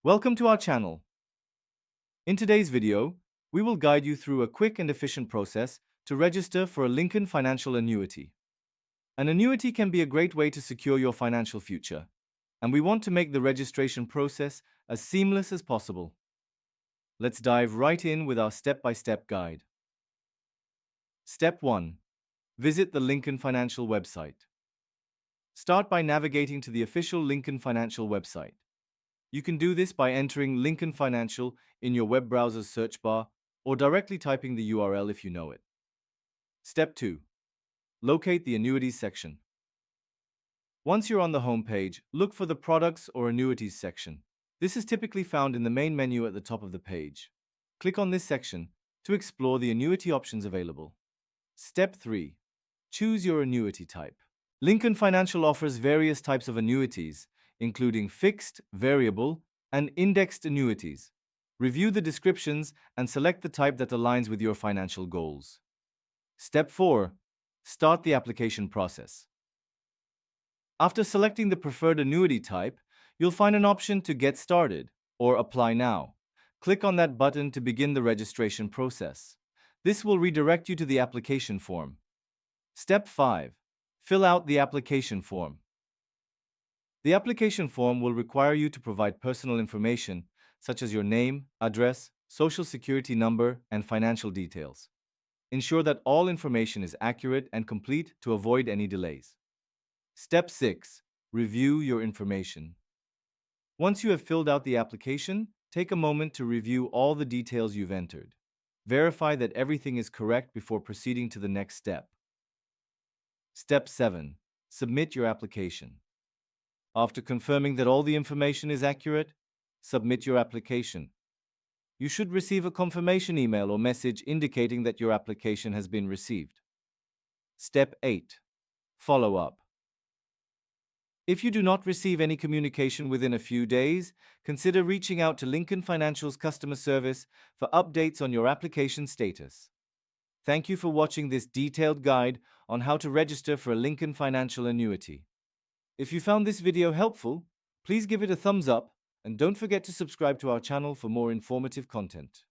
Welcome to our channel. In today's video, we will guide you through a quick and efficient process to register for a Lincoln Financial Annuity. An annuity can be a great way to secure your financial future, and we want to make the registration process as seamless as possible. Let's dive right in with our step-by-step guide. Step 1. Visit the Lincoln Financial website. Start by navigating to the official Lincoln Financial website. You can do this by entering Lincoln Financial in your web browser's search bar or directly typing the URL if you know it. Step 2. Locate the Annuities section. Once you're on the home page, look for the Products or Annuities section. This is typically found in the main menu at the top of the page. Click on this section to explore the annuity options available. Step 3. Choose your annuity type. Lincoln Financial offers various types of annuities, including fixed, variable, and indexed annuities. Review the descriptions and select the type that aligns with your financial goals. Step 4. Start the application process. After selecting the preferred annuity type, you'll find an option to Get Started or Apply Now. Click on that button to begin the registration process. This will redirect you to the application form. Step 5. Fill out the application form. The application form will require you to provide personal information such as your name, address, social security number, and financial details. Ensure that all information is accurate and complete to avoid any delays. Step 6. Review your information. Once you have filled out the application, take a moment to review all the details you've entered. Verify that everything is correct before proceeding to the next step. Step 7. Submit your application. After confirming that all the information is accurate, submit your application. You should receive a confirmation email or message indicating that your application has been received. Step 8. Follow up. If you do not receive any communication within a few days, consider reaching out to Lincoln Financial's customer service for updates on your application status. Thank you for watching this detailed guide on how to register for a Lincoln Financial Annuity. If you found this video helpful, please give it a thumbs up and don't forget to subscribe to our channel for more informative content.